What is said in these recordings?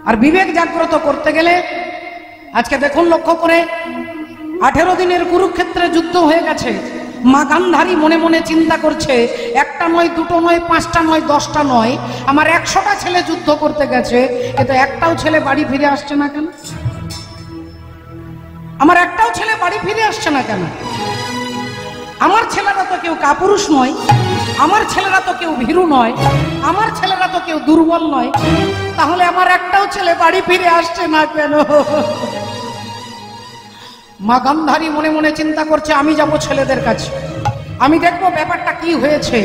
আর বিবেক জাগ্রত করতে গেলে আজকে দেখুন লক্ষ্য করে 18 দিনের কুরুক্ষেত্রে যুদ্ধ হয়ে গেছে। মা গান্ধারী মনে মনে চিন্তা করছে, একটা নয়, দুটো নয়, 5টা নয়, 10টা নয়, আমার 100টা ছেলে যুদ্ধ করতে গেছে, কিন্তু একটাও ছেলে বাড়ি ফিরে আসছে না কেন? আমার একটাও ছেলে বাড়ি ফিরে আসছে না কেন? আমার ছেলেরা তো কেউ কাপুরুষ নয়, আমার ছেলেরা তো কেউ ভীরু নয়, আমার ছেলেরা তো কেউ দুর্বল নয়, তাহলে আমার একটাও ছেলে বাড়ি ফিরে আসছে না কেন? মা গান্ধারী মনে মনে চিন্তা করছে, আমি যাব ছেলেদের কাছে, আমি দেখবো ব্যাপারটা কি হয়েছে।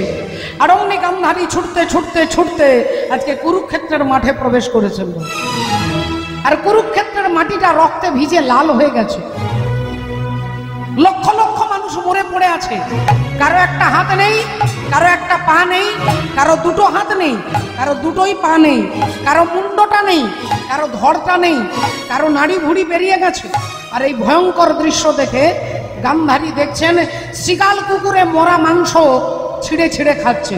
আর অমনি গান্ধারী ছুটতে ছুটতে ছুটতে আজকে কুরুক্ষেত্রের মাঠে প্রবেশ করেছিল। আর কুরুক্ষেত্রের মাটিটা রক্তে ভিজে লাল হয়ে গেছে। লক্ষ লক্ষ মানুষ মরে পড়ে আছে, কারো একটা হাত নেই, কারো একটা পা নেই, কারো দুটো হাত নেই, কারো দুটোই পা নেই, কারো মুন্ডটা নেই, কারো ধড়টা নেই, কারো নাড়ি ভুড়ি বেরিয়ে গেছে। আর এই ভয়ঙ্কর দৃশ্য দেখে গান্ধারী দেখছেন শিগাল কুকুরে মরা মাংস ছিঁড়ে ছিঁড়ে খাচ্ছে।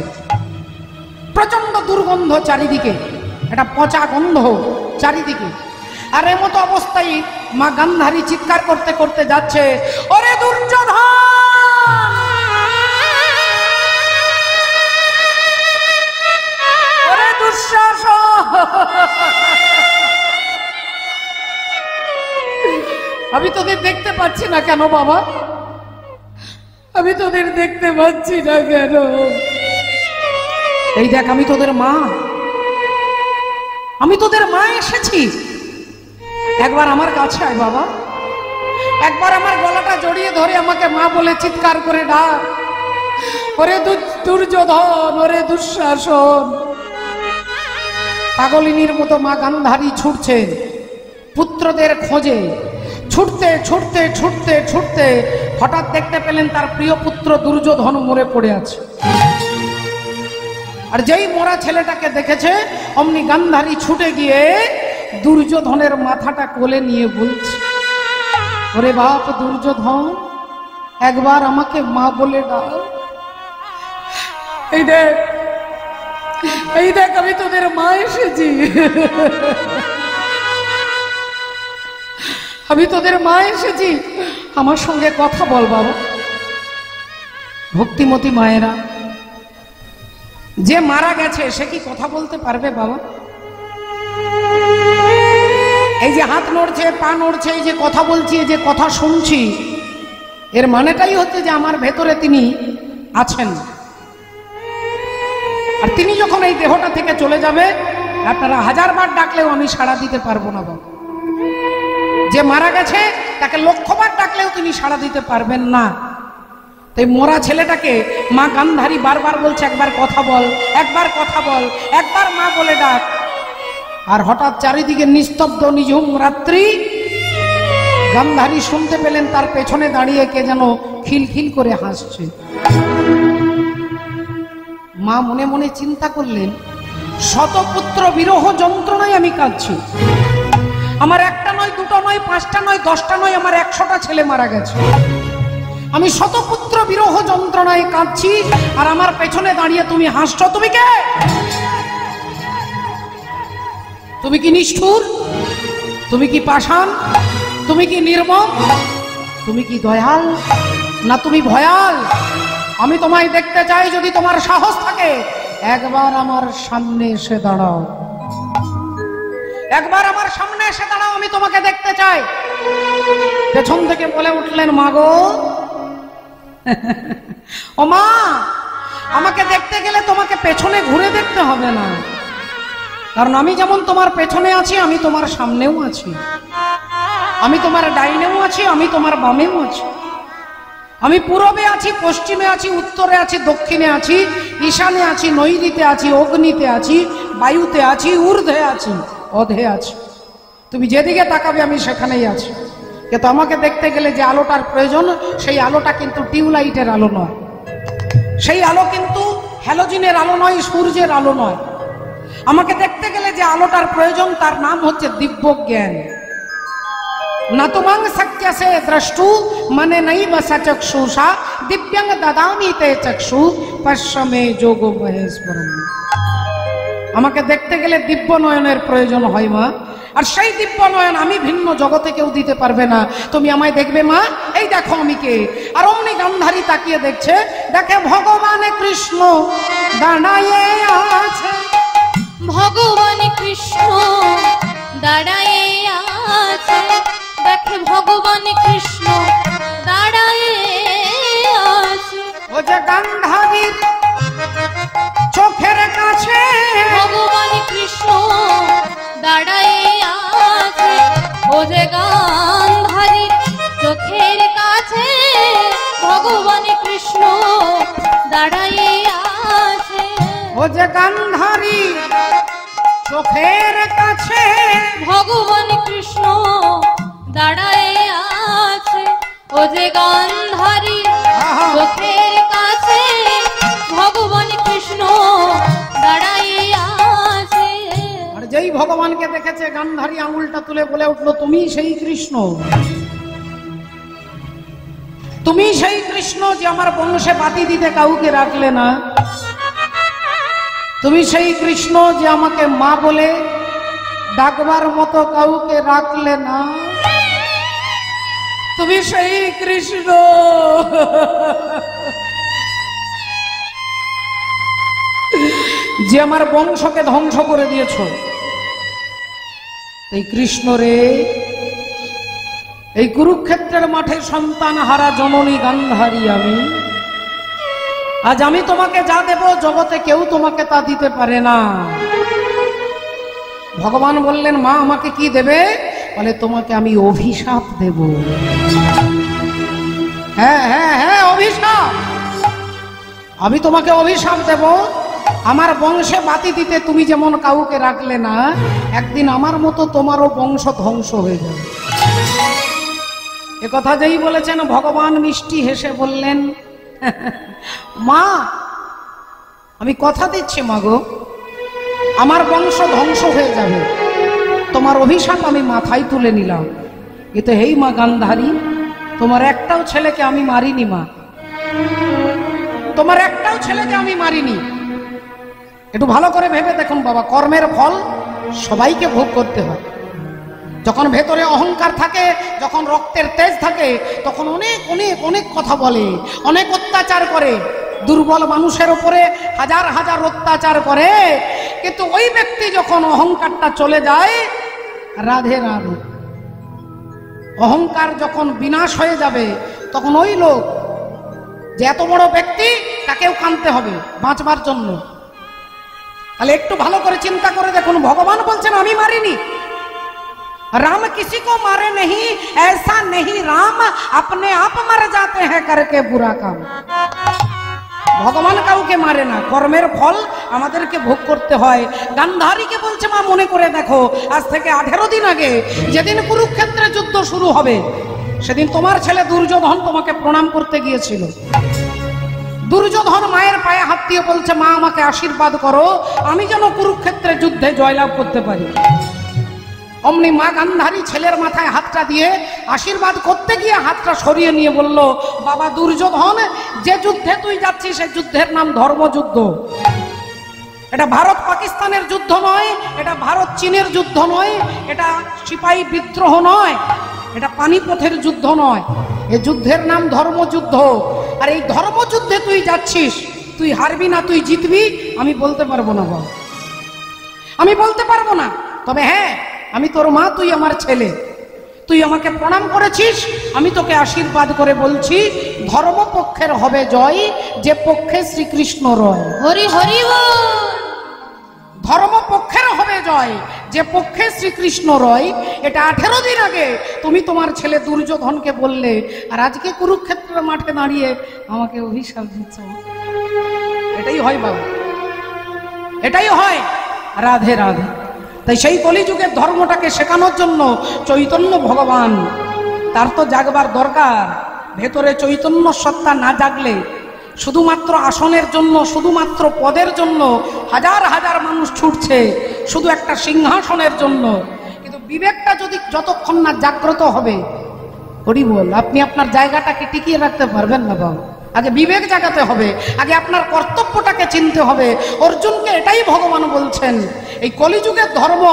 প্রচন্ড দুর্গন্ধ চারিদিকে, একটা পচা গন্ধ চারিদিকে। আর এমতো অবস্থায় মা গান্ধারী চিৎকার করতে করতে যাচ্ছে, ওরে দুর্যোধন, ওরে দুঃশাসন, আমি তোদের দেখতে পাচ্ছি না কেন বাবা? আমি তোদের দেখতে পাচ্ছি না কেন? এই দেখ, আমি তোদের মা, আমি তোদের মা এসেছি, একবার আমার কাছে আয় বাবা, একবার আমার গলাটা জড়িয়ে ধরে আমাকে মা বলে চিৎকার করে ডাক, ওরে দুর্যোধন, ওরে দুঃশাসন। পাগলিনীর মতো মা গান্ধারী ছুটছে পুত্রদের খোঁজে। ছুটতে ছুটতে ছুটতে ছুটতে হঠাৎ দেখতে পেলেন তার প্রিয় পুত্র দুর্যোধন মরে পড়ে আছে। আর যেই মরা ছেলেটাকে দেখেছে অমনি গান্ধারী ছুটে গিয়ে দুর্যোধনের মাথাটা কোলে নিয়ে বলছে, ওরে বাপ দুর্যোধন, একবার আমাকে মা বলে ডাক। এই দেখ, এই দেখ, আমি তোদের মা এসেছি, আমি তোদের মা এসেছি, আমার সঙ্গে কথা বল বাবা। ভক্তিমতী মায়েরা, যে মারা গেছে সে কি কথা বলতে পারবে বাবা? এই যে হাত নড়ছে, পা নড়ছে, এই যে কথা বলছি, এই যে কথা শুনছি, এর মানেটাই হচ্ছে যে আমার ভেতরে তিনি আছেন। আর তিনি যখন এই দেহটা থেকে চলে যাবে, আপনারা 1000 বার ডাকলেও আমি সাড়া দিতে পারবো না বাবা। যে মারা গেছে তাকে 1,000 বার ডাকলেও তিনি সাড়া দিতে পারবেন না। তাই মরা ছেলেটাকে মা গান্ধারী বারবার বলছে, একবার কথা বল, একবার কথা বল, একবার মা বলে ডাক। আর হঠাৎ চারিদিকে নিস্তব্ধ নিঝুম রাত্রি। গান্ধারী শুনতে পেলেন তার পেছনে দাঁড়িয়ে কে যেন খিলখিল করে হাসছে। মা মনে মনে চিন্তা করলেন, শতপুত্র বিরহ যন্ত্রণায় আমি কাঁদছি। আমার একটা নয়, দুটো নয়, 5টা নয়, 10টা নয়, আমার 100টা ছেলে মারা গেছে। আমি শতপুত্র বিরহ যন্ত্রণায় কাঁদছি, আর আমার পেছনে দাঁড়িয়ে তুমি হাসছো। তুমি কে? তুমি কি নিষ্ঠুর? তুমি কি পাষাণ? তুমি কি নির্মম? তুমি কি দয়াল না তুমি ভয়াল? আমি তোমায় দেখতে চাই, যদি তোমার সাহস থাকে একবার আমার সামনে এসে দাঁড়াও, একবার আমার সামনে এসে দাঁড়াও, আমি তোমাকে দেখতে চাই। পেছন থেকে বলে উঠলেন, মা গো, ও মা, আমাকে দেখতে গেলে তোমাকে পেছনে ঘুরে দেখতে হবে না, কারণ আমি যেমন তোমার পেছনে আছি, আমি তোমার সামনেও আছি, আমি তোমার ডাইনেও আছি, আমি তোমার বামেও আছি, আমি পূরবে আছি, পশ্চিমে আছি, উত্তরে আছি, দক্ষিণে আছি, ঈশানে আছি, নৈঋতে আছি, অগ্নিতে আছি, বায়ুতে আছি, ঊর্ধ্বে আছি, অধে আছি। তুমি যেদিকে তাকাবে আমি সেখানেই আছি। কিন্তু আমাকে দেখতে গেলে যে আলোটার প্রয়োজন, সেই আলোটা কিন্তু টিউবলাইটের আলো নয়, সেই আলো কিন্তু হ্যালোজিনের আলো নয়, সূর্যের আলো নয়। আমাকে দেখতে গেলে যে আলোটার প্রয়োজন তার নাম হচ্ছে দিব্য জ্ঞান। না তোমাং সত্যসে দ্রষ্টু মানে নাই বসা চক্ষুষা দিব্যাং দদামি তে চক্ষু পশ্চমে যোগ মহেশ্বরম। আমাকে দেখতে গেলে দিব্য নয়নের প্রয়োজন হয় মা, আর সেই দিব্য নয়ন আমি ভিন্ন জগতে কেউ দিতে পারবে না। তুমি আমায় দেখবে মা, এই দেখো আমি কে। আর অমনি গান্ধারী তাকিয়ে দেখছে, দেখে ভগবান কৃষ্ণ দাঁড়ায়ে আছে। ভগবান কৃষ্ণ দাঁড়ায়ে আছে, দেখে ভগবান কৃষ্ণ দাঁড়ায়ে আছে। ও যে গান্ধারীর চোখের কাছে ভগবান কৃষ্ণ দাঁড়ায়ে আছে, ও যে গান্ধারীর চোখের কাছে ভগবান কৃষ্ণ দাঁড়ায়ে আছে। ও যে গান্ধারী চোখের কাছে ভগবান কৃষ্ণ দাঁড়ায়ে আছে, ও যে গান্ধারী চোখের কাছে ভগবান কৃষ্ণ দাঁড়ায়ে আছে। আর যেই ভগবানকে দেখেছে গান্ধারী আঙুলটা তুলে বলে উঠলো, তুমি সেই কৃষ্ণ, তুমি সেই কৃষ্ণ যে আমার বংশে বাতি দিতে কাউকে রাখলে না। তুমি সেই কৃষ্ণ যে আমাকে মা বলে ডাকবার মতো কাউকে রাখলে না। তুমি সেই কৃষ্ণ যে আমার বংশকে ধ্বংস করে দিয়েছ। এই কৃষ্ণ রে, এই কুরুক্ষেত্রের মাঠে সন্তান হারা জননী গান্ধারী আমি। আজ আমি তোমাকে যা দেব জগতে কেউ তোমাকে তা দিতে পারে না। ভগবান বললেন, মা আমাকে কি দেবে? বলে, তোমাকে আমি অভিশাপ দেব। হ্যাঁ হ্যাঁ হ্যাঁ, অভিশাপ। আমি তোমাকে অভিশাপ দেব। আমার বংশে বাতি দিতে তুমি যেমন কাউকে রাখলে না, একদিন আমার মতো তোমারও বংশ ধ্বংস হয়ে যাবে। একথা যেই বলেছেন, ভগবান মিষ্টি হেসে বললেন, মা আমি কথা দিচ্ছি মা গো, আমার বংশ ধ্বংস হয়ে যাবে, তোমার অভিশাপ আমি মাথায় তুলে নিলাম। কিন্তু হেই মা গান্ধারী, তোমার একটাও ছেলেকে আমি মারিনি মা, তোমার একটাও ছেলেকে আমি মারিনি। একটু ভালো করে ভেবে দেখুন বাবা, কর্মের ফল সবাইকে ভোগ করতে হয়। যখন ভেতরে অহংকার থাকে, যখন রক্তের তেজ থাকে, তখন অনেক অনেক অনেক কথা বলে, অনেক অত্যাচার করে, দুর্বল মানুষের উপরে হাজার হাজার অত্যাচার করে। কিন্তু ওই ব্যক্তি যখন অহংকারটা চলে যায়, রাধে রাধে, অহংকার যখন বিনাশ হয়ে যাবে, তখন ওই লোক যে এত বড় ব্যক্তি, তাকেও কাঁদতে হবে বাঁচবার জন্য। তাহলে একটু ভালো করে চিন্তা করে দেখুন, ভগবান বলছেন আমি মারিনি। राम किसी को मारे नहीं, ऐसा नहीं, राम अपने आप मर जाते हैं करके बुरा काम। ভগবান কাউকে মারে না, কর্মের ফল আমাদেরকে ভোগ করতে হয়। গান্ধারীকে বলছে, মা মনে করে দেখো, আজ থেকে 18 দিন আগে যেদিন কুরুক্ষেত্রে যুদ্ধ শুরু হবে, সেদিন তোমার ছেলে দুর্যোধন তোমাকে প্রণাম করতে গিয়েছিল। দুর্যোধন মায়ের পায়ে হাত দিয়ে বলছে, মা আমাকে আশীর্বাদ করো, আমি যেন কুরুক্ষেত্রে যুদ্ধে জয়লাভ করতে পারি। অমনি মা গান্ধারী ছেলের মাথায় হাতটা দিয়ে আশীর্বাদ করতে গিয়ে হাতটা সরিয়ে নিয়ে বলল, বাবা দুর্যোধন, যে যুদ্ধে তুই যাচ্ছিস সে যুদ্ধের নাম ধর্মযুদ্ধ। এটা ভারত পাকিস্তানের যুদ্ধ নয়, এটা ভারত চীনের যুদ্ধ নয়, এটা সিপাহী বিদ্রোহ নয়, এটা পানিপথের যুদ্ধ নয়, এ যুদ্ধের নাম ধর্মযুদ্ধ। আর এই ধর্মযুদ্ধে তুই যাচ্ছিস, তুই হারবি না তুই জিতবি আমি বলতে পারবো না বাবা, আমি বলতে পারবো না। তবে হ্যাঁ, আমি তোর মা, তুই আমার ছেলে, তুই আমাকে প্রণাম করেছিস, আমি তোকে আশীর্বাদ করে বলছি, ধর্মপক্ষের হবে জয়, যে পক্ষে শ্রীকৃষ্ণ রয়। হরি হরি বল। ধর্মপক্ষের হবে জয়, যে পক্ষে শ্রীকৃষ্ণ রয়। এটা 18 দিন আগে তুমি তোমার ছেলে দুর্যোধনকে বললে, আর আজকে কুরুক্ষেত্রের মাঠে দাঁড়িয়ে আমাকে অভিশাপ দিচ্ছ। এটাই হয় বাবা, এটাই হয়। রাধে রাধে। তাই সেই কলিযুগের ধর্মটাকে শেখানোর জন্য চৈতন্য ভগবান, তার তো জাগবার দরকার। ভেতরে চৈতন্য সত্তা না জাগলে শুধুমাত্র আসনের জন্য, শুধুমাত্র পদের জন্য হাজার হাজার মানুষ ছুটছে, শুধু একটা সিংহাসনের জন্য। কিন্তু বিবেকটা যদি যতক্ষণ না জাগ্রত হবে, হরি বল, আপনি আপনার জায়গাটাকে টিকিয়ে রাখতে পারবেন না বাবা। আগে বিবেক জাগাতে হবে, আগে আপনার কর্তব্যটাকে চিনতে হবে। অর্জুনকে এটাই ভগবান বলছেন, এই কলিযুগের ধর্ম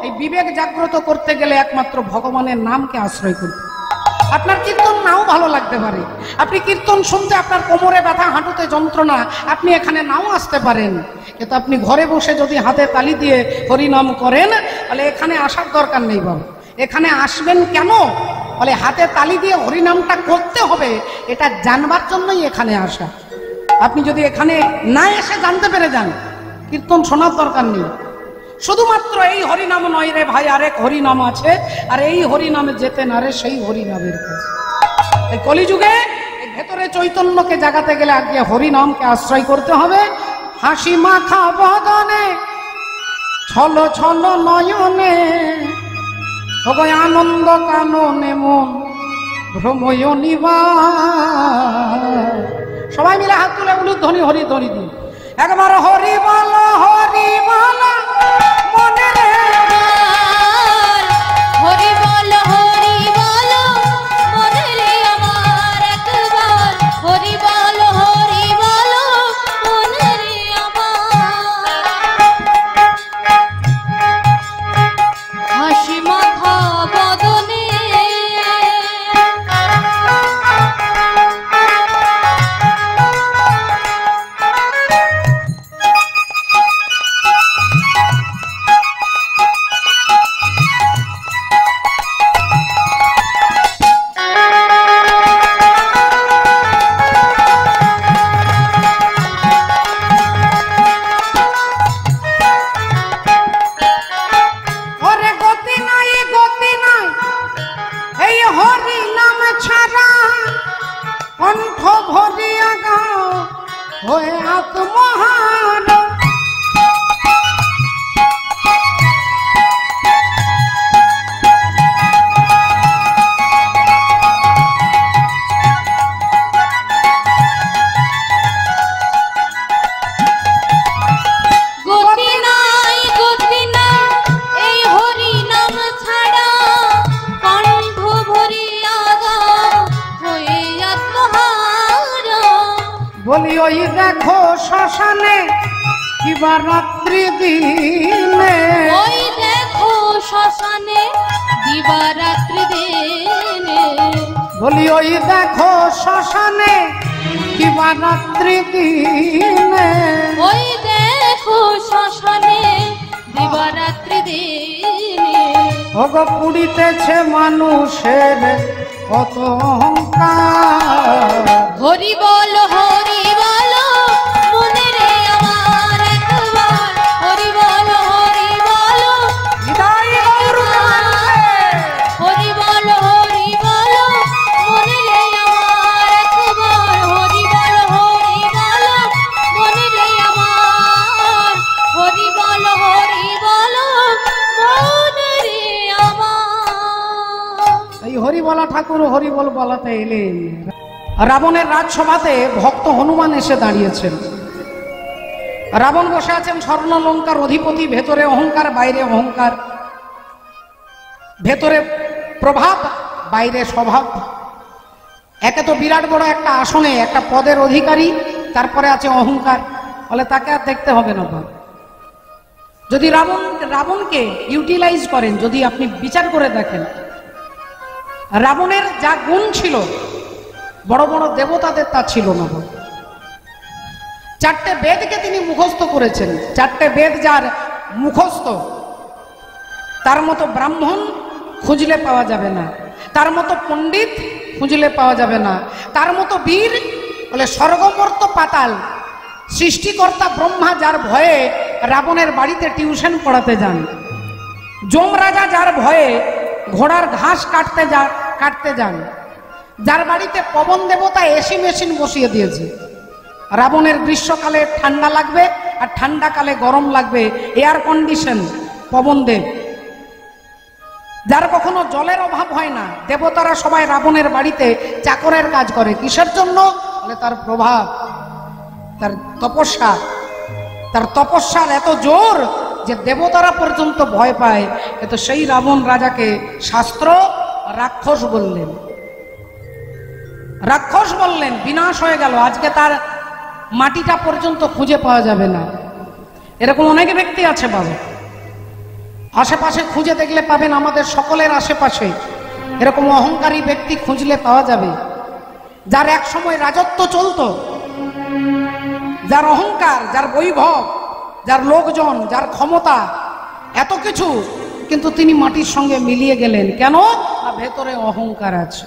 এই বিবেক জাগ্রত করতে গেলে একমাত্র ভগবানের নামকে আশ্রয় করতে। আপনার কীর্তন নাও ভালো লাগতে পারে, আপনি কীর্তন শুনতে আপনার কোমরে ব্যথা, হাঁটুতে যন্ত্রণা, আপনি এখানে নাও আসতে পারেন, কিন্তু আপনি ঘরে বসে যদি হাতে তালি দিয়ে হরিনাম করেন তাহলে এখানে আসার দরকার নেই বাবা। এখানে আসবেন কেন? বলে হাতে তালি দিয়ে হরিনামটা করতে হবে, এটা জানবার জন্যই এখানে আসা। আপনি যদি এখানে না এসে জানতে পেরে যান, কীর্তন শোনার দরকার নেই। শুধুমাত্র এই হরিনাম নয় রে ভাই, আরেক হরিনাম আছে, আর এই হরিনামে যেতে না রে সেই হরিনামের কাছে। এই কলিযুগে এই ভেতরে চৈতন্যকে জাগাতে গেলে আগে হরিনামকে আশ্রয় করতে হবে। হাসি মাখা বদনে ছল ছল নয়নে ওগো আনন্দ কাননে মন ভ্রময় নিবার। সবাই মিলে হাত তুলে উলুধ্বনি হরি ধ্বনি দিন একবার, হরি বল হরি বল মনে রে, হরি বল হরি বল মনে রে আমার একবার, হরি বল হরি বল মনে রে আমার। হাসি মাখা বদনে কণ্ঠ ভরিয়া গাও হয়ে আত্মহার। গতি নাই গতি নাই এই হরি নাম ছাড়া, কণ্ঠ ভরিয়া গাও হয়ে আত্মহারা। বলি ওই দেখো শ্মশানে কিবা রাত্রি দিনে, ওই দেখো শ্মশানে দিবারাত্রি দিনে, বলি ওই দেখো শ্মশানে কিবা রাত্রি দিনে, ওই দেখো শ্মশানে দিবারাত্রি দিনে। ওগো পুড়িতেছে মানুষের কত অহংকার। হরি বল মনে রে আমার একবার, হরি বল হৃদয় গৌর হরি বল মনে রে আমার একবার, হরি বল মনে রে আমার, হরি বল মনে রে আমার। এই হরিবলা ঠাকুর হরিবল বলাতে এলেন। রাবণের রাজসভাতে ভক্ত হনুমান এসে দাঁড়িয়েছেন। রাবণ বসে আছেন স্বর্ণলঙ্কার অধিপতি, ভেতরে অহংকার বাইরে অহংকার, ভেতরে প্রভাব বাইরে স্বভাব। একে তো বিরাট বড় একটা আসনে একটা পদের অধিকারী, তারপরে আছে অহংকার। বলে তাকে আর দেখতে হবে না। যদি রাবণকে ইউটিলাইজ করেন, যদি আপনি বিচার করে দেখেন, রাবণের যা গুণ ছিল বড় বড় দেবতাদের তা ছিল না। চারটে বেদকে তিনি মুখস্থ করেছেন। চারটে বেদ যার মুখস্থ, তার মতো ব্রাহ্মণ খুঁজলে পাওয়া যাবে না, তার মতো পণ্ডিত খুঁজলে পাওয়া যাবে না, তার মতো বীর। বলে স্বর্গমর্ত পাতাল সৃষ্টিকর্তা ব্রহ্মা যার ভয়ে রাবণের বাড়িতে টিউশন পড়াতে যান, যমরাজা যার ভয়ে ঘোড়ার ঘাস কাটতে যান, যার বাড়িতে পবন দেবতা এসি মেশিন বসিয়ে দিয়েছে। রাবণের গ্রীষ্মকালে ঠান্ডা লাগবে আর ঠান্ডাকালে গরম লাগবে, এয়ার কন্ডিশন পবন দেব। যার কখনো জলের অভাব হয় না, দেবতারা সবাই রাবণের বাড়িতে চাকরের কাজ করে। কিসের জন্য? বলে তার প্রভাব, তার তপস্যা। তার তপস্যার এত জোর যে দেবতারা পর্যন্ত ভয় পায়। কিন্তু সেই রাবণ রাজাকে শাস্ত্র রাক্ষস বললেন। রাক্ষস বললেন বিনাশ হয়ে গেল, আজকে তার মাটিটা পর্যন্ত খুঁজে পাওয়া যাবে না। এরকম অনেক ব্যক্তি আছে বাবা, আশেপাশে খুঁজে দেখলে পাবেন, আমাদের সকলের আশেপাশে এরকম অহংকারী ব্যক্তি খুঁজলে পাওয়া যাবে, যার এক সময় রাজত্ব চলতো, যার অহংকার, যার বৈভব, যার লোকজন, যার ক্ষমতা, এত কিছু, কিন্তু তিনি মাটির সঙ্গে মিলিয়ে গেলেন। কেন? না, ভেতরে অহংকার আছে।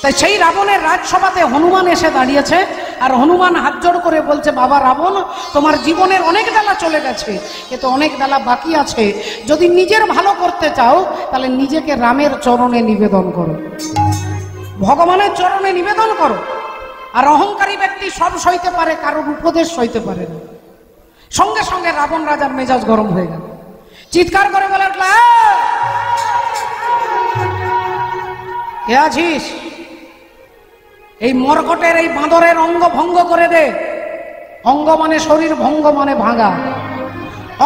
তাই সেই রাবণের রাজসভাতে হনুমান এসে দাঁড়িয়েছে, আর হনুমান হাত জোড় করে বলছে, বাবা রাবণ, তোমার জীবনের অনেক বেলা চলে গেছে, কিন্তু অনেক বেলা বাকি আছে। যদি নিজের ভালো করতে চাও তাহলে নিজেকে রামের চরণে নিবেদন করো, ভগবানের চরণে নিবেদন করো। আর অহংকারী ব্যক্তি সব সইতে পারে, কারোর উপদেশ সইতে পারে না। সঙ্গে সঙ্গে রাবণ রাজার মেজাজ গরম হয়ে গেল, চিৎকার করে বলে উঠল, কে আছিস? এই মরকটের, এই বাঁদরের অঙ্গ ভঙ্গ করে দে। অঙ্গ মানে শরীর, ভঙ্গ মানে ভাঙা।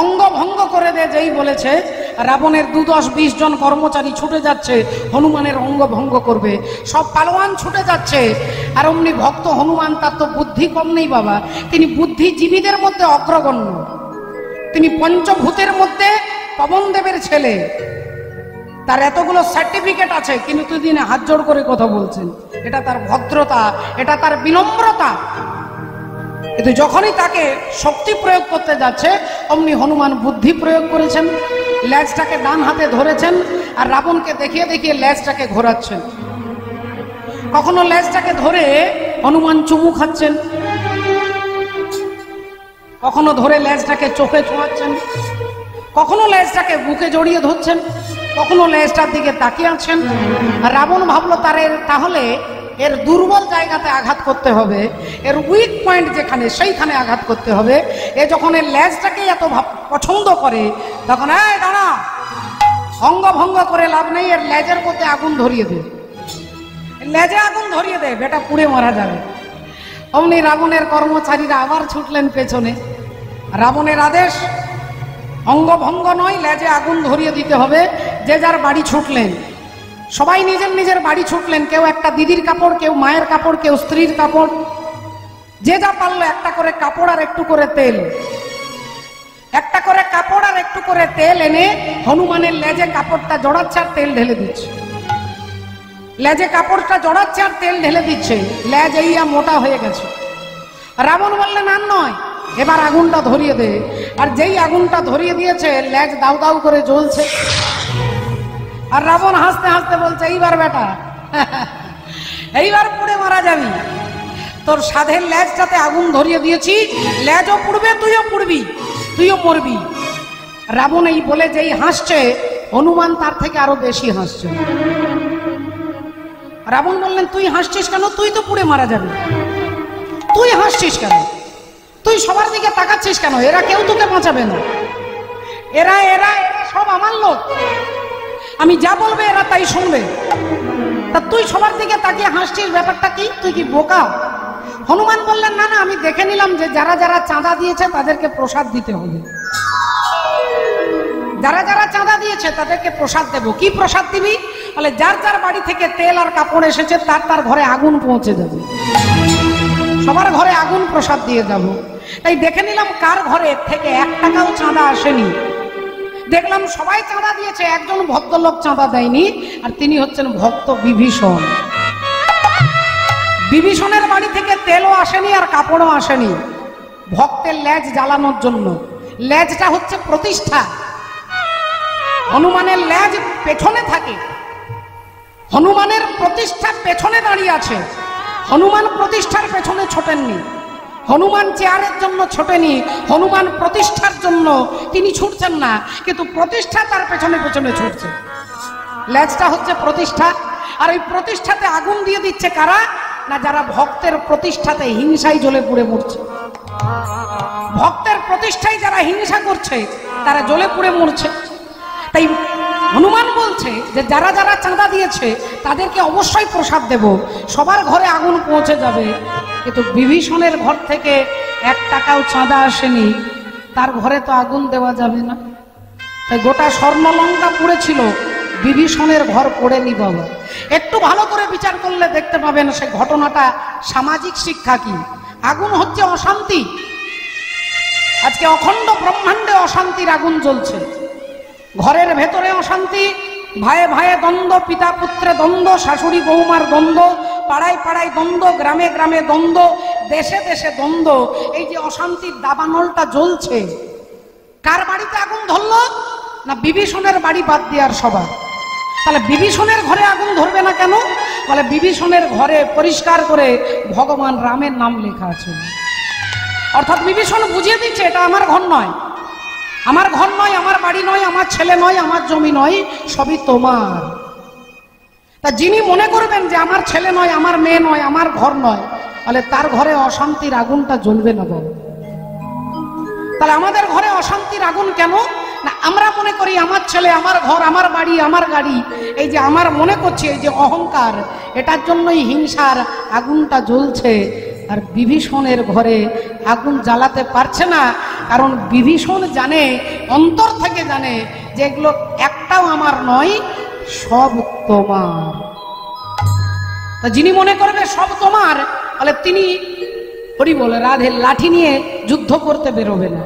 অঙ্গ ভঙ্গ করে দে যেই বলেছে, রাবণের 2-10-20 জন কর্মচারী ছুটে যাচ্ছে হনুমানের অঙ্গ ভঙ্গ করবে। সব পালোয়ান ছুটে যাচ্ছে, আর অমনি ভক্ত হনুমান, তার তো বুদ্ধি কম নেই বাবা, তিনি বুদ্ধিজীবীদের মধ্যে অগ্রগণ্য। তিনি পঞ্চভূতের মধ্যে পবনদেবের ছেলে, তার এতগুলো সার্টিফিকেট আছে, কিন্তু তিনি হাত জোড় করে কথা বলছেন। এটা তার ভদ্রতা, এটা তার বিনম্রতা। কিন্তু যখনই তাকে শক্তি প্রয়োগ করতে যাচ্ছে, অমনি হনুমান বুদ্ধি প্রয়োগ করেছেন, লেজটাকে ডান হাতে ধরেছেন, আর রাবণকে দেখিয়ে দেখিয়ে লেজটাকে ঘোরাচ্ছেন। কখনো লেজটাকে ধরে হনুমান চুমু খাচ্ছেন, কখনো ধরে লেজটাকে চোখে ছোঁয়াচ্ছেন, কখনো লেজটাকে বুকে জড়িয়ে ধরছেন, কখনো লেজটার দিকে তাকিয়ে আছেন। আর রাবণ ভাবলো তাহলে এর দুর্বল জায়গাতে আঘাত করতে হবে, এর উইক পয়েন্ট যেখানে, সেইখানে আঘাত করতে হবে। এ যখন এর লেজটাকে এত পছন্দ করে, তখন এই দাঁড়া, অঙ্গ ভঙ্গ করে লাভ নেই, এর লেজের মধ্যে আগুন ধরিয়ে দে, লেজে আগুন ধরিয়ে দে, বেটা পুড়ে মারা যাবে। অমনি রাবণের কর্মচারীরা আবার ছুটলেন পেছনে। রাবণের আদেশ, অঙ্গ ভঙ্গ নয়, লেজে আগুন ধরিয়ে দিতে হবে। যে যার বাড়ি ছুটলেন, সবাই নিজের নিজের বাড়ি ছুটলেন। কেউ একটা দিদির কাপড়, কেউ মায়ের কাপড়, কেউ স্ত্রীর কাপড়, যে যা পারলো একটা করে কাপড় আর একটু করে তেল, একটা করে কাপড় আর একটু করে তেল এনে হনুমানের লেজে কাপড়টা জড়াচ্ছে আর তেল ঢেলে দিচ্ছে। লেজে কাপড়টা জড়াচ্ছে আর তেল ঢেলে দিচ্ছে, লেজ এইয়া মোটা হয়ে গেছে। রাবণ বললেন আর নয়, এবার আগুনটা ধরিয়ে দে। আর যেই আগুনটা ধরিয়ে দিয়েছে, লেজ দাউ দাউ করে জ্বলছে। আর রাবণ হাসতে হাসতে বলছে, এইবার বেটা, এইবার পুড়ে মারা যাবি। তোর সাধের লেজটাতে আগুন ধরিয়ে দিয়েছি, লেজও পুড়বে, তুইও পুড়বি, তুইও মরবি। রাবণ এই বলে যেই হাসছে, হনুমান তার থেকে আরো বেশি হাসছে। রাবণ বললেন, তুই হাসছিস কেন? তুই তো পুড়ে মারা যাবি, তুই হাসছিস কেন? তুই সবার দিকে তাকাচ্ছিস কেন? এরা কেউ তোকে বাঁচাবে না, এরা এরা এরা সব আমার লোক, আমি যা বলবে এরা তাই শুনবে। তা তুই সবার দিকে তাকিয়ে হাসছিস, ব্যাপারটা কি? তুই কি বোকা? হনুমান বললেন, না না, আমি দেখে নিলাম যে যারা যারা চাঁদা দিয়েছে তাদেরকে প্রসাদ দিতে হবে। যারা যারা চাঁদা দিয়েছে তাদেরকে প্রসাদ দেব। কি প্রসাদ দিবি? বলে, যার যার বাড়ি থেকে তেল আর কাপড় এসেছে তার তার ঘরে আগুন পৌঁছে যাবে, সবার ঘরে আগুন প্রসাদ দিয়ে যাব। তাই দেখে নিলাম কার ঘরে থেকে 1 টাকাও চাঁদা আসেনি। দেখলাম সবাই চাঁদা দিয়েছে, একজন ভদ্রলোক চাঁদা দেয়নি, আর তিনি হচ্ছেন ভক্ত বিভীষণ। বিভীষণের বাড়ি থেকে তেলও আসেনি আর কাপড়ও আসেনি, ভক্তের লেজ জ্বালানোর জন্য। লেজটা হচ্ছে প্রতিষ্ঠা। হনুমানের লেজ পেছনে থাকে, হনুমানের প্রতিষ্ঠা পেছনে দাঁড়িয়ে আছে। হনুমান প্রতিষ্ঠার পেছনে ছোটেননি, হনুমান চেয়ারের জন্য ছোটেনি, হনুমান প্রতিষ্ঠার জন্য তিনি ছুটছেন না, কিন্তু প্রতিষ্ঠা তার পেছনে পেছনে ছুটছে। লেজটা হচ্ছে প্রতিষ্ঠা, আর এই প্রতিষ্ঠাতে আগুন দিয়ে দিচ্ছে কারা? না, যারা ভক্তের প্রতিষ্ঠাতে হিংসায় জ্বলে পুড়ে মরছে। ভক্তের প্রতিষ্ঠায় যারা হিংসা করছে তারা জ্বলে পুড়ে মরছে। তাই হনুমান বলছে যে যারা যারা চাঁদা দিয়েছে তাদেরকে অবশ্যই প্রসাদ দেব, সবার ঘরে আগুন পৌঁছে যাবে। কিন্তু বিভীষণের ঘর থেকে 1 টাকাও চাঁদা আসেনি, তার ঘরে তো আগুন দেওয়া যাবে না। তাই গোটা স্বর্ণলঙ্কা পুড়েছিল, বিভীষণের ঘর পড়েনি বাবা। একটু ভালো করে বিচার করলে দেখতে পাবেন সে ঘটনাটা সামাজিক শিক্ষা কি। আগুন হচ্ছে অশান্তি। আজকে অখণ্ড ব্রহ্মাণ্ডে অশান্তির আগুন জ্বলছে। ঘরের ভেতরে অশান্তি, ভাইয়ে ভাইয়ে দ্বন্দ্ব, পিতা পুত্রে দ্বন্দ্ব, শাশুড়ি বৌমার দ্বন্দ্ব, পাড়ায় পাড়ায় দ্বন্দ্ব, গ্রামে গ্রামে দ্বন্দ্ব, দেশে দেশে দ্বন্দ্ব। এই যে অশান্তির দাবানলটা জ্বলছে, কার বাড়িতে আগুন ধরলো? না বিভীষণের বাড়ি বাদ দেওয়ার সবার। তাহলে বিভীষণের ঘরে আগুন ধরবে না কেন? বলে বিভীষণের ঘরে পরিষ্কার করে ভগবান রামের নাম লেখা আছে। অর্থাৎ বিভীষণ বুঝিয়ে দিচ্ছে এটা আমার ঘর নয়, আমার ঘর নয়, আমার বাড়ি নয়, আমার ছেলে নয়, আমার জমি নয়, সবই তোমার। তা যিনি মনে করবেন যে আমার ছেলে নয়, আমার মেয়ে নয়, আমার ঘর নয়, তাহলে তার ঘরে অশান্তির আগুনটা জ্বলবে না বাবা। তাহলে আমাদের ঘরে অশান্তির আগুন কেন? না আমরা মনে করি আমার ছেলে, আমার ঘর, আমার বাড়ি, আমার গাড়ি। এই যে আমার মনে করছি, এই যে অহংকার, এটার জন্যই হিংসার আগুনটা জ্বলছে। আর বিভীষণের ঘরে আগুন জ্বালাতে পারছে না, কারণ বিভীষণ জানে, অন্তর থেকে জানে যে এগুলো একটাও আমার নয়, সব তোমার। তা যিনি মনে করবে সব তোমার, তাহলে তিনি হরি বলে রাধের লাঠি নিয়ে যুদ্ধ করতে বেরোবে না।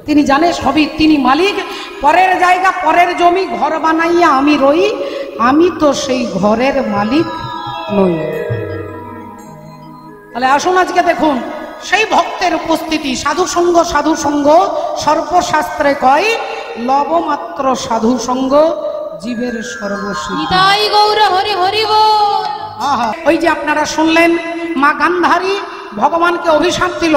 তিনি জানে সবই তিনি মালিক। পরের জায়গা, পরের জমি, ঘর বানাইয়া আমি রই, আমি তো সেই ঘরের মালিক নই। তাহলে আসুন আজকে দেখুন সেই ভক্তের উপস্থিতি। সাধু সঙ্গ, সাধু সঙ্গ সর্বশাস্ত্রে কয়, লবমাত্র সাধু সঙ্গ জীবের সর্বসিদ্ধি। নিতাই গৌর হরি হরি বল। আহা, ওই যে আপনারা শুনলেন মা গান্ধারী ভগবানকে অভিশাপ দিল,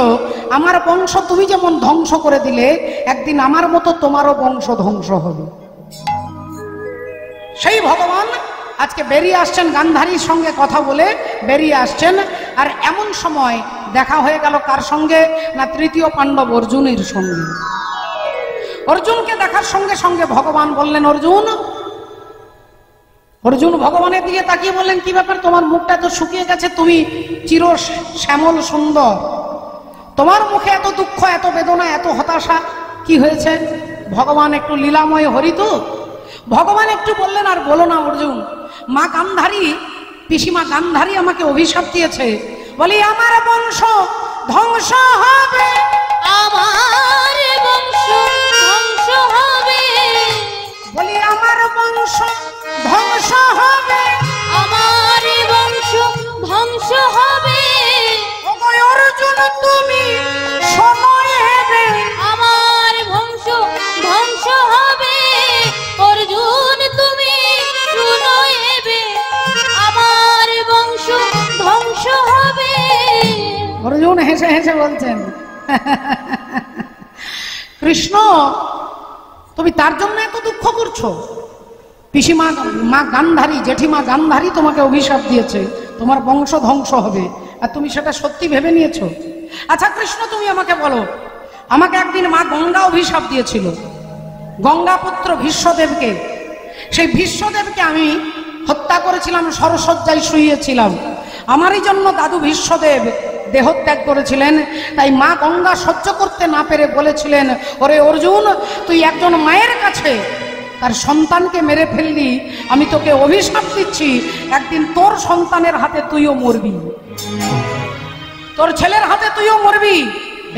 আমার বংশ তুমি যেমন ধ্বংস করে দিলে, একদিন আমার মতো তোমারও বংশ ধ্বংস হবে। সেই ভগবান আজকে বেরিয়ে আসছেন, গান্ধারীর সঙ্গে কথা বলে বেরিয়ে আসছেন। আর এমন সময় দেখা হয়ে গেল কার সঙ্গে? না তৃতীয় পাণ্ডব অর্জুনের সঙ্গে। অর্জুনকে দেখার সঙ্গে সঙ্গে ভগবান বললেন, অর্জুন। অর্জুন ভগবানের দিকে তাকিয়ে বললেন, কি ব্যাপার, তোমার মুখটা তো শুকিয়ে গেছে, তুমি চির শ্যামল সুন্দর, তোমার মুখে এত দুঃখ, এত বেদনা, এত হতাশা, কি হয়েছে? ভগবান একটু লীলাময় হরিত। ভগবান একটু বললেন, আর বলো না অর্জুন, মা গান্ধারী, পিসিমা গান্ধারী আমাকে অভিশাপ দিয়েছে, বলি আমার বংশ ধ্বংস হবে, আমার বংশ ধ্বংস হবে, বলি আমার বংশ ধ্বংস হবে, আমার বংশ ধ্বংস হবে। ওগো অর্জুন তুমি শোনো এবে, আমার বংশ ধ্বংস হবে, অর্জুন তুমি শুনো এবে, আমার বংশ ধ্বংস হবে। অর্জুন হেসে হেসে বলছেন, কৃষ্ণ তুমি তার জন্য এত দুঃখ করছো? পিসিমা মা গান্ধারী, জেঠিমা গান্ধারী তোমাকে অভিশাপ দিয়েছে, তোমার বংশ ধ্বংস হবে, আর তুমি সেটা সত্যি ভেবে নিয়েছো? আচ্ছা কৃষ্ণ তুমি আমাকে বলো, আমাকে একদিন মা গঙ্গা অভিশাপ দিয়েছিল, গঙ্গা পুত্র ভীষ্মদেবকে। সেই ভীষ্মদেবকে আমি হত্যা করেছিলাম, সরসজ্জায় শুইয়েছিলাম। আমারই জন্য দাদু ভীষ্মদেব দেহত্যাগ করেছিলেন। তাই মা গঙ্গা সহ্য করতে না পেরে বলেছিলেন, ওরে অর্জুন, তুই একজন মায়ের কাছে তার সন্তানকে মেরে ফেললি, আমি তোকে অভিশাপ দিচ্ছি, একদিন তোর সন্তানের হাতে তুইও মরবি, তোর ছেলের হাতে তুইও মরবি।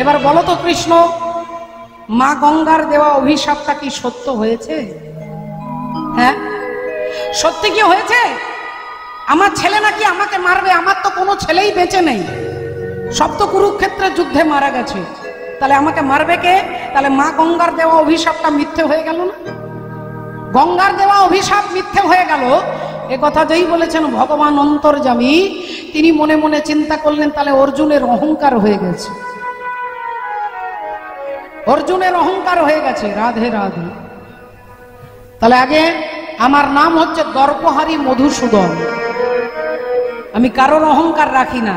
এবার বলো তো কৃষ্ণ, মা গঙ্গার দেওয়া অভিশাপটা কি সত্য হয়েছে? হ্যাঁ, সত্যি কি হয়েছে? আমার ছেলে নাকি আমাকে মারবে? আমার তো কোনো ছেলেই বেঁচে নেই, সব তো কুরুক্ষেত্রের যুদ্ধে মারা গেছে, তাহলে আমাকে মারবে কে? তাহলে মা গঙ্গার দেওয়া অভিশাপটা মিথ্যে হয়ে গেল না? গঙ্গার দেওয়া অভিশাপ মিথ্যে হয়ে গেল। এ কথা যেই বলেছেন ভগবান অন্তর্যামী, তিনি মনে মনে চিন্তা করলেন, তাহলে অর্জুনের অহংকার হয়ে গেছে, অর্জুনের অহংকার হয়ে গেছে। রাধে রাধে। তাহলে আগে আমার নাম হচ্ছে দর্পহারী মধুসূদন, আমি কারোর অহংকার রাখি না।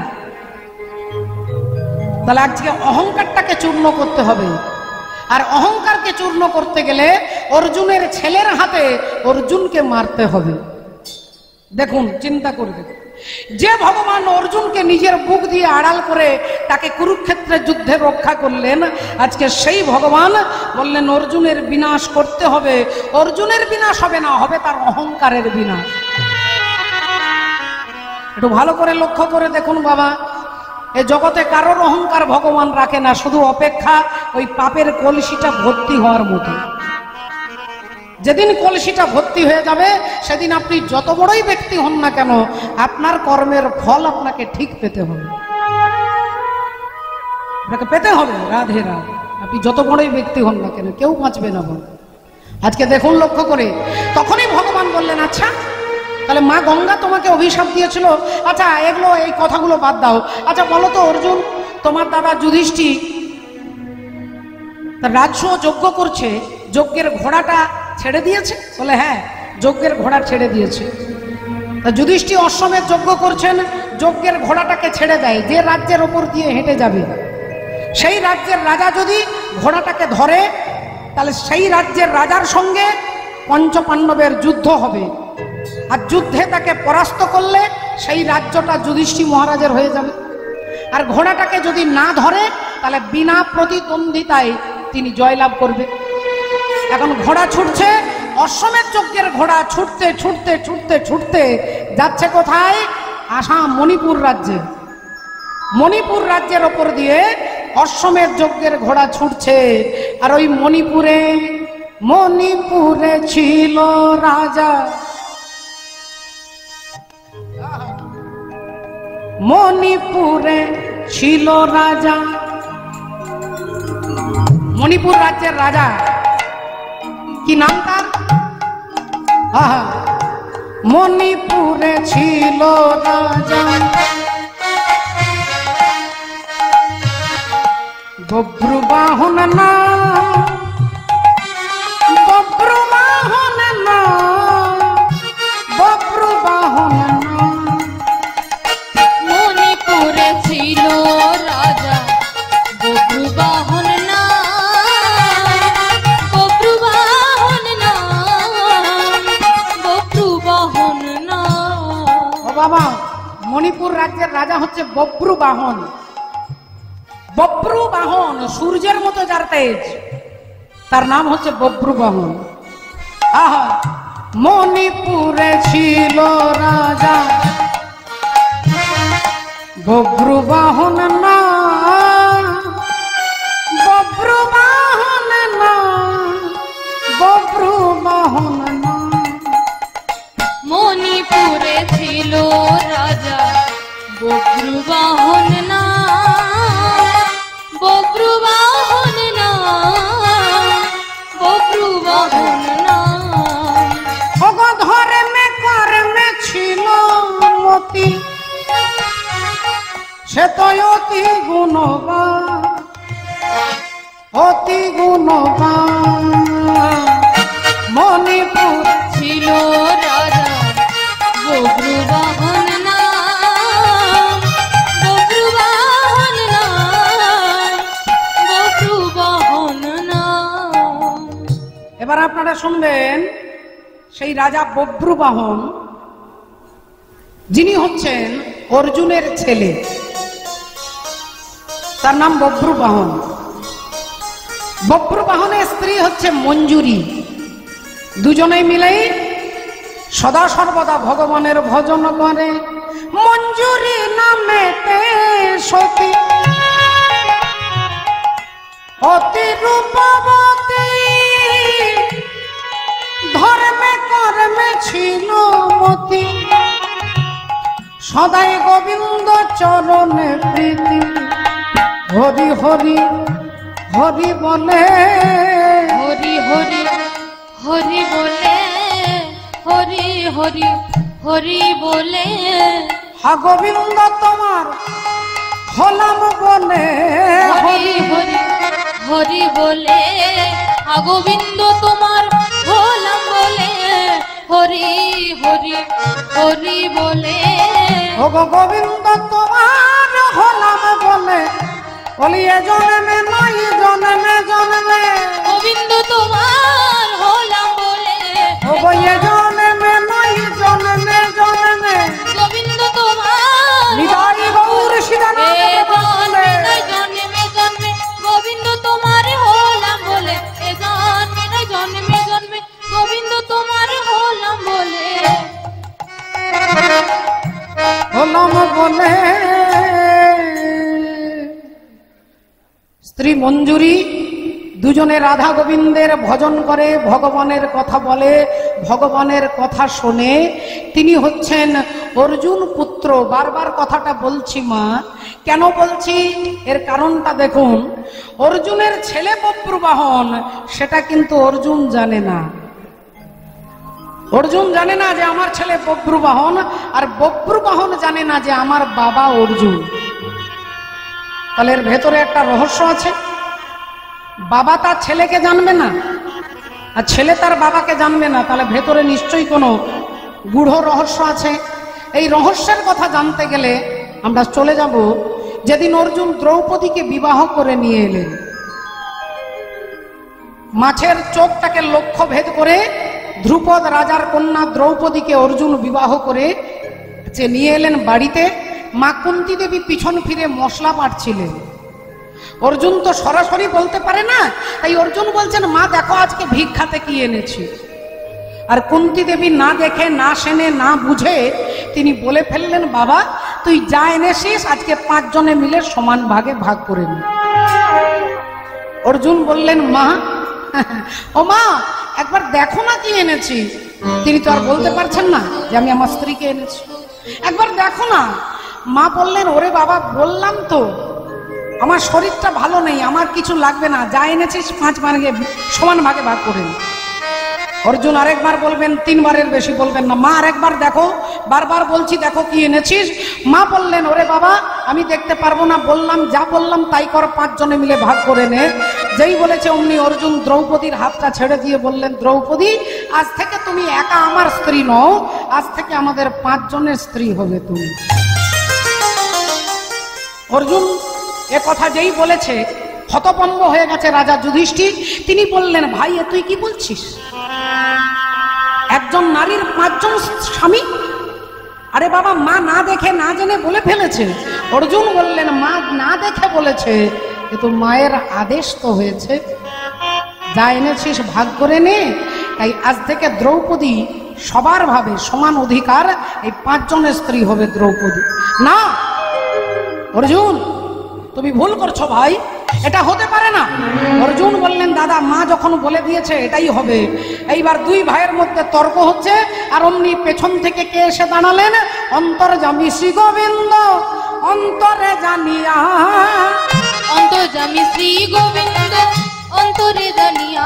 তাহলে আজকে অহংকারটাকে চূর্ণ করতে হবে, আর অহংকারকে চূর্ণ করতে গেলে অর্জুনের ছেলের হাতে অর্জুনকে মারতে হবে। দেখুন, চিন্তা করে দেখুন, যে ভগবান অর্জুনকে নিজের বুক দিয়ে আড়াল করে তাকে কুরুক্ষেত্রের যুদ্ধে রক্ষা করলেন, আজকে সেই ভগবান বললেন অর্জুনের বিনাশ করতে হবে। অর্জুনের বিনাশ হবে না, হবে তার অহংকারের বিনাশ। একটু ভালো করে লক্ষ্য করে দেখুন বাবা, এ জগতে কারোর অহংকার ভগবান রাখে না, শুধু অপেক্ষা ওই পাপের কলসিটা ভর্তি হওয়ার মতো। যেদিন কলসিটা ভর্তি হয়ে যাবে সেদিন আপনি যত বড়ই ব্যক্তি হন না কেন, আপনার কর্মের ফল আপনাকে ঠিক পেতে হবে, আপনাকে পেতে হবে। রাধে রাধে। আপনি যত বড়ই ব্যক্তি হন না কেন, কেউ বাঁচবে না বল। আজকে দেখুন লক্ষ্য করে, তখনই ভগবান বললেন, আচ্ছা তাহলে মা গঙ্গা তোমাকে অভিশাপ দিয়েছিল, আচ্ছা এগুলো এই কথাগুলো বাদ দাও। আচ্ছা বলো তো অর্জুন, তোমার দাদা যুধিষ্ঠির তার রাজ্য যজ্ঞ করছে, যজ্ঞের ঘোড়াটা ছেড়ে দিয়েছে? বলে হ্যাঁ, যজ্ঞের ঘোড়া ছেড়ে দিয়েছে। তা যুধিষ্ঠির অশ্বমেধ যজ্ঞ করছেন, যজ্ঞের ঘোড়াটাকে ছেড়ে দেয়। যে রাজ্যের ওপর দিয়ে হেঁটে যাবে সেই রাজ্যের রাজা যদি ঘোড়াটাকে ধরে, তাহলে সেই রাজ্যের রাজার সঙ্গে পঞ্চপাণ্ডবের যুদ্ধ হবে, আর যুদ্ধে তাকে পরাস্ত করলে সেই রাজ্যটা যুধিষ্ঠির মহারাজের হয়ে যাবে। আর ঘোড়াটাকে যদি না ধরে তাহলে বিনা প্রতিদ্বন্দ্বিতায় তিনি জয়লাভ করবে। এখন ঘোড়া ছুটছে, অশ্বমেধ যজ্ঞের ঘোড়া ছুটতে ছুটতে ছুটতে ছুটতে যাচ্ছে কোথায়? আসাম, মণিপুর রাজ্যে। মণিপুর রাজ্যের ওপর দিয়ে অশ্বমেধ যজ্ঞের ঘোড়া ছুটছে। আর ওই মণিপুরে ছিল রাজা, মণিপুরে ছিল রাজা, মণিপুর রাজ্যের রাজা। কি নাম তার? মণিপুরে ছিল রাজা, বব্রুবাহন না, বব্রুবাহন না, বব্রুবাহন না। মণিপুরে ছিল রাজা, বব্রুবাহন না, বব্রুবাহন না, বব্রুবাহন না। ও বাবা, মণিপুর রাজ্যের রাজা হচ্ছে বব্রুবাহন। বব্রুবাহন, সূর্যের মতো যার তেজ, তার নাম হচ্ছে বব্রুবাহন। আহা, মণিপুরে ছিল রাজা, বব্রুবাহন না, বব্রুবাহন না, বব্রুবাহন না। মণিপুরে ছিল রাজা, বব্রুবাহন না, বব্রুবাহন না, বব্রুবাহন না। ধর্মে কর্মে ছিল মতি, সে তো অতি গুণবান, অতি গুণবান। মণিপুর ছিল রাজা, বব্রুবাহন না, বব্রুবাহন না, বব্রুবাহন না। এবার আপনারা শুনবেন, সেই রাজা বব্রুবাহন যিনি হচ্ছেন অর্জুনের ছেলে, তার নাম বব্রুবাহন। বব্রুবাহনের স্ত্রী হচ্ছে মঞ্জুরি। দুজনেই মিলেই সদা সর্বদা ভগবানের ভজন করে। মঞ্জুরি নামেতে সতী অতি রূপবতী, ধর্মে কর্মে ছিল মতি, সদাই গোবিন্দ চরণে প্রীতি। হরি হরি হরি বলে, হরি হরি হরি বলে, হরি হরি হরি বলে, হা গোবিন্দ তোমার হলাম বলে, হরি হরি হরি বলে, হা গোবিন্দ তোমার হলাম বলে, হরি হরি হরি বলে। ও গো গোবিন্দ তোমার হলাম বলে, বলি এ জন্মে নয় জন্মে জন্মে, গোবিন্দ তোমার হলাম বলে, ও গো এ জন্মে নয় জন্মে জন্মে, গোবিন্দ তোমার নিতাই গৌর শিরানাথ বলে। জন্মে জন্মে গোবিন্দ তোমার হলাম বলে, এ জন্মে নয় জন্মে জন্মে, গোবিন্দ তোমার হলাম বলে। হলাম গগনে। স্ত্রী মঞ্জুরি দুজনে রাধা গোবিন্দের ভজন করে, ভগবানের কথা বলে, ভগবানের কথা শোনে। তিনি হচ্ছেন অর্জুন পুত্র। বারবার কথাটা বলছি মা, কেন বলছি এর কারণটা দেখুন। অর্জুনের ছেলে বব্রুবাহন, সেটা কিন্তু অর্জুন জানে না। অর্জুন জানে না যে আমার ছেলে বব্রুবাহন, আর বব্রুবাহন জানে না যে আমার বাবা অর্জুন। তাহলে এর ভেতরে একটা রহস্য আছে। বাবা তার ছেলেকে জানবে না, আর ছেলে তার বাবাকে জানবে না, তাহলে ভেতরে নিশ্চয়ই কোনো গূঢ় রহস্য আছে। এই রহস্যের কথা জানতে গেলে আমরা চলে যাব যেদিন অর্জুন দ্রৌপদীকে বিবাহ করে নিয়ে এলেন। মাছের চোখটাকে লক্ষ্য ভেদ করে ধ্রুপদ রাজার কন্যা দ্রৌপদীকে অর্জুন বিবাহ করে নিয়ে এলেন বাড়িতে। মা কুন্তী দেবী পিছন ফিরে মশলা বাটছিলেন। অর্জুন তো সরাসরি বলতে পারে না, তাই অর্জুন বলছেন মা দেখো আজকে ভিক্ষাতে কি এনেছি। আর কুন্তী দেবী না দেখে, না শুনে, না বুঝে তিনি বলে ফেললেন বাবা তুই যা এনেছিস আজকে 5 জনে মিলে সমান ভাগে ভাগ করে নি। অর্জুন বললেন মা, ও মা একবার দেখো না কি এনেছি। তিনি তো আর বলতে পারছেন না যে আমি আমার স্ত্রীকে এনেছি, একবার দেখো না। মা বললেন ওরে বাবা বললাম তো আমার শরীরটা ভালো নেই, আমার কিছু লাগবে না, যা এনেছিস 5 ভাগে সমান ভাগে ভাগ করে নি। অর্জুন আরেকবার বলবেন, 3 বারের বেশি বলবেন না। মা আরেকবার দেখো, বারবার বলছি দেখো কি এনেছিস। মা বললেন ওরে বাবা আমি দেখতে পারবো না, বললাম যা বললাম তাই কর, 5 জনে মিলে ভাগ করে নে। যেই বলেছে অমনি অর্জুন দ্রৌপদীর হাতটা ছেড়ে দিয়ে বললেন দ্রৌপদী আজ থেকে তুমি একা আমার স্ত্রী নও, আজ থেকে আমাদের 5 জনের স্ত্রী হবে তুমি। অর্জুন এ কথা যেই বলেছে হতভম্ব হয়ে গেছে রাজা যুধিষ্ঠির। তিনি বললেন ভাই এ তুই কি বলছিস, একজন নারীর 5 জন স্বামী? আরে বাবা মা না দেখে না জেনে বলে ফেলেছে। অর্জুন বললেন মা না দেখে বলেছে, কিন্তু মায়ের আদেশ তো হয়েছে, যা এনেছিস ভাগ করে নে। তাই আজ থেকে দ্রৌপদী সবার ভাবে সমান অধিকার, এই 5 জনের স্ত্রী হবে দ্রৌপদী। না অর্জুন তুমি ভুল করছো ভাই, এটা হতে পারে না। অর্জুন বললেন দাদা মা যখন বলে দিয়েছে এটাই হবে। এইবার 2 ভাইয়ের মধ্যে তর্ক হচ্ছে, আর অমনি পেছন থেকে কে এসে দাঁড়ালেন, অন্তর্যামী শ্রী গোবিন্দ অন্তরে জানিয়া। অন্তর্যামী শ্রী গোবিন্দ অন্তরে জানিয়া,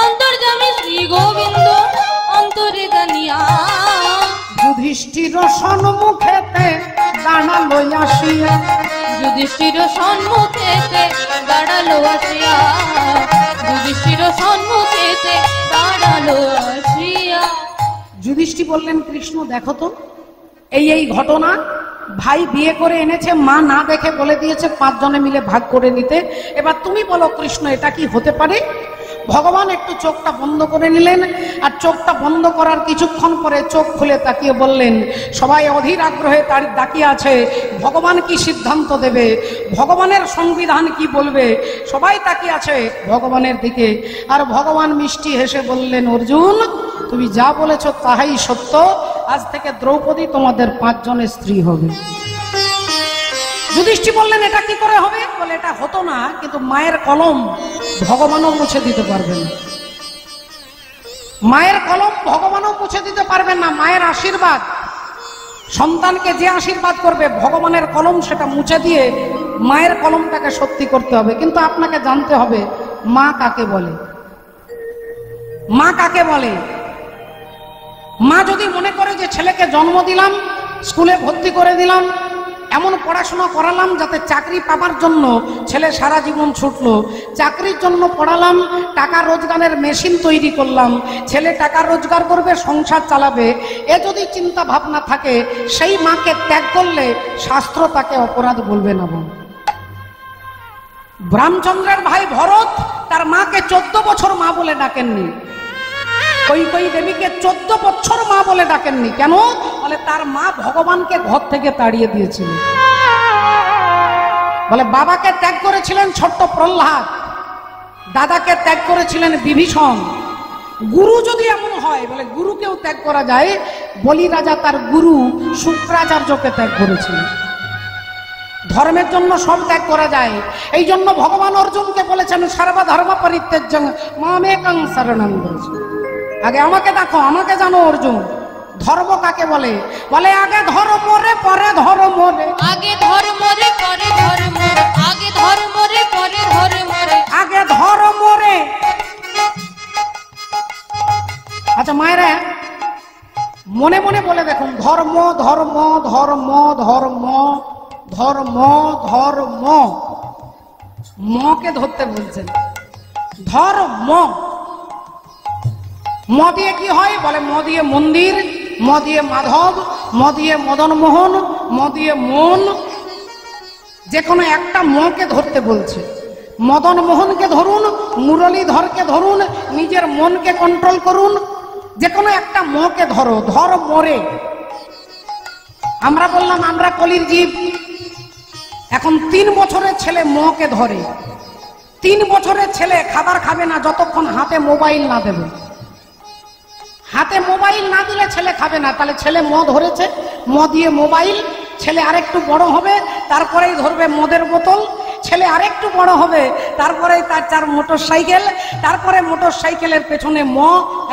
অন্তর্যামী শ্রী গোবিন্দ অন্তরে জানিয়া। যুধিষ্ঠির সম্মুখেতে দাঁড়ালো আসিয়া, যুধিষ্ঠির সম্মুখেতে দাঁড়ালো আসিয়া, যুধিষ্ঠির সম্মুখেতে দাঁড়ালো আসিয়া। যুধিষ্ঠির বললেন কৃষ্ণ দেখো তো এই ঘটনা, ভাই বিয়ে করে এনেছে, মা না দেখে বলে দিয়েছে 5 জনে মিলে ভাগ করে নিতে। এবার তুমি বলো কৃষ্ণ এটা কি হতে পারে? ভগবান একটু চোখটা বন্ধ করে নিলেন, আর চোখটা বন্ধ করার কিছুক্ষণ পরে চোখ খুলে তাকিয়ে বললেন, সবাই অধীর আগ্রহে তার তাকিয়ে আছে ভগবান কি সিদ্ধান্ত দেবে, ভগবানের সংবিধান কি বলবে, সবাই তাকিয়ে আছে ভগবানের দিকে। আর ভগবান মিষ্টি হেসে বললেন অর্জুন তুমি যা বলেছ তাহাই সত্য, আজ থেকে দ্রৌপদী তোমাদের 5 জনের স্ত্রী হবে। যুধিষ্ঠির বললেন এটা কি করে হবে? বলে এটা হতো না, কিন্তু মায়ের কলম ভগবানও মুছে দিতে পারবেন না, মায়ের কলম ভগবানও মুছে দিতে পারবেন না। মায়ের আশীর্বাদ, সন্তানকে যে আশীর্বাদ করবে ভগবানের কলম সেটা মুছে দিয়ে মায়ের কলমটাকে সত্যি করতে হবে। কিন্তু আপনাকে জানতে হবে মা কাকে বলে। মা কাকে বলে? মা যদি মনে করে যে ছেলেকে জন্ম দিলাম, স্কুলে ভর্তি করে দিলাম, এমন পড়াশোনা করালাম যাতে চাকরি পাবার জন্য ছেলে সারা জীবন ছুটলো, চাকরির জন্য পড়ালাম, টাকা রোজগারের মেশিন তৈরি করলাম, ছেলে টাকা রোজগার করবে, সংসার চালাবে, এ যদি চিন্তা ভাবনা থাকে, সেই মাকে ত্যাগ করলে শাস্ত্র তাকে অপরাধ বলবে না। রামচন্দ্রের ভাই ভরত তার মাকে 14 বছর মা বলে ডাকেননি, কৈকেয়ী দেবীকে 14 বছর মা বলে ডাকেননি। কেন? বলে তার মা ভগবানকে ঘর থেকে তাড়িয়ে দিয়েছিল। বলে বাবাকে ত্যাগ করেছিলেন ছোট্ট প্রহ্লাদ, দাদাকে ত্যাগ করেছিলেন বিভীষণ। গুরু যদি এমন হয়, বলে গুরুকেও ত্যাগ করা যায়, বলি রাজা তার গুরু শুক্রাচার্যকে ত্যাগ করেছিলেন। ধর্মের জন্য সব ত্যাগ করা যায়, এই জন্য ভগবান অর্জুনকে বলেছেন সর্বধর্ম পরিত্যাজ্যং মামেকং শরণং ব্রজ। আগে আমাকে দেখো, আমাকে জানো অর্জুন। ধর্ম কাকে বলে? বলে আগে ধর্ম রে পরে ধর্ম রে, আগে ধর্ম রে পরে ধর্ম, আগে ধর্ম রে পরে ধর্ম রে, আগে ধর্ম রে। আচ্ছা মায়েরা মনে মনে বলে দেখুন, ধর্ম ধর্ম ধর্ম ধর্ম ধর্ম ধর্ম, মকে ধরতে বলছেন। ধর্ম ম দিয়ে কি হয়? বলে ম দিয়ে মন্দির, ম দিয়ে মাধব, ম দিয়ে মদন মোহন, ম দিয়ে মন। যে কোনো একটা মকে ধরতে বলছে। মদন মোহনকে ধরুন, মুরলীধরকে ধরুন, নিজের মনকে কন্ট্রোল করুন, যে কোনো একটা মকে ধরো। ধর মরে। আমরা বললাম আমরা কলির জীব। এখন 3 বছরের ছেলে মকে ধরে। 3 বছরের ছেলে খাবার খাবে না যতক্ষণ হাতে মোবাইল না দেবে। হাতে মোবাইল না দিলে ছেলে খাবে না। তাহলে ছেলে ম ধরেছে, ম দিয়ে মোবাইল। ছেলে আরেকটু বড় হবে, তারপরেই ধরবে মদের বোতল। ছেলে আরেকটু বড় হবে, তারপরেই তার 4 মোটর সাইকেল। তারপরে মোটর সাইকেলের পেছনে ম,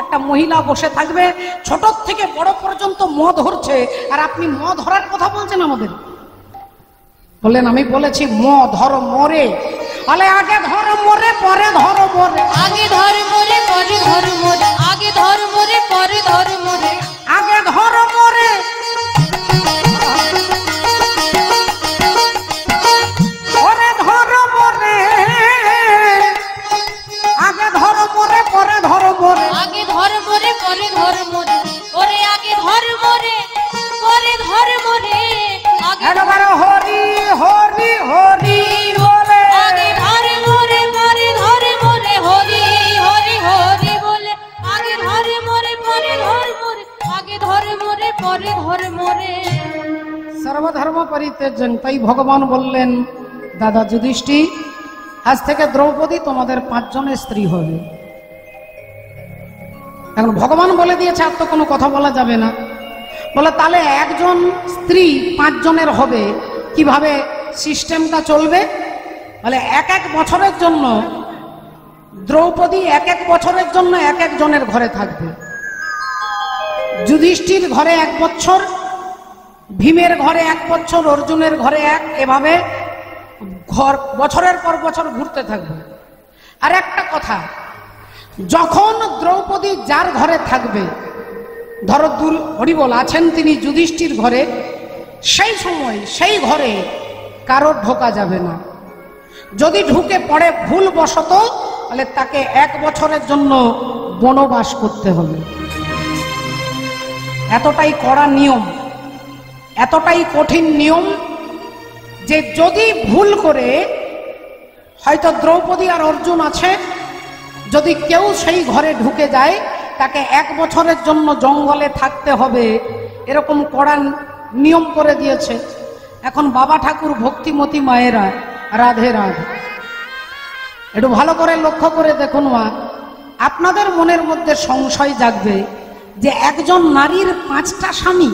একটা মহিলা বসে থাকবে। ছোট থেকে বড় পর্যন্ত ম ধরছে, আর আপনি ম ধরার কথা বলছেন আমাদের। বললেন আমি বলেছি ম ধর মরে। বলে আগে ধর মরে পরে ধর মরে, আগে ধর্ম রে পরে ধর্ম রে, আগে ধর্ম রে পরে ধর্ম রে, আগে ধর মরে। পরে ধর মরে, আগে ধর মরে পরে ধর মরে, আগে ধর্ম রে পরে ধর্ম রে, ওরে আগে ধর্ম রে পরে ধর্ম রে, আগে একবার হরি হরি হরি বলে, আগে ধর্ম রে পরে ধর্ম রে, হরি হরি হরি বলে, আগে ধর্ম রে পরে ধর্ম রে, আগে ধর্ম রে পরে ধর্ম রে। সর্বধর্ম পরিত্যাজ্যং। তাই ভগবান বললেন দাদা যুধিষ্ঠির, আজ থেকে দ্রৌপদী তোমাদের 5 জনের স্ত্রী হবে। এখন ভগবান বলে দিয়েছে, আর তো কোনো কথা বলা যাবে না। বলে তাহলে একজন স্ত্রী 5 জনের হবে, কিভাবে সিস্টেমটা চলবে? বলে 1 বছরের জন্য দ্রৌপদী 1 বছরের জন্য 1 জনের ঘরে থাকবে। যুধিষ্ঠির ঘরে 1 বছর, ভীমের ঘরে 1 বছর, অর্জুনের ঘরে 1, এভাবে ঘর বছরের পর বছর ঘুরতে থাকবে। আর একটা কথা, যখন দ্রৌপদী যার ঘরে থাকবে, ধরো হরিবল আছেন তিনি যুধিষ্ঠির ঘরে, সেই সময় সেই ঘরে কারোর ঢোকা যাবে না। যদি ঢুকে পড়ে ভুলবশত, তাহলে তাকে 1 বছরের জন্য বনবাস করতে হবে। এতটাই কড়া নিয়ম, এতটাই কঠিন নিয়ম যে যদি ভুল করে, হয়তো দ্রৌপদী আর অর্জুন আছে, যদি কেউ সেই ঘরে ঢুকে যায়, তাকে 1 বছরের জন্য জঙ্গলে থাকতে হবে। এরকম কড়া নিয়ম করে দিয়েছে। এখন বাবা ঠাকুর ভক্তিমতী মায়েরা, রাধে রাধে, একটু ভালো করে লক্ষ্য করে দেখুন মা, আপনাদের মনের মধ্যে সংশয় জাগবে যে একজন নারীর 5টা স্বামী,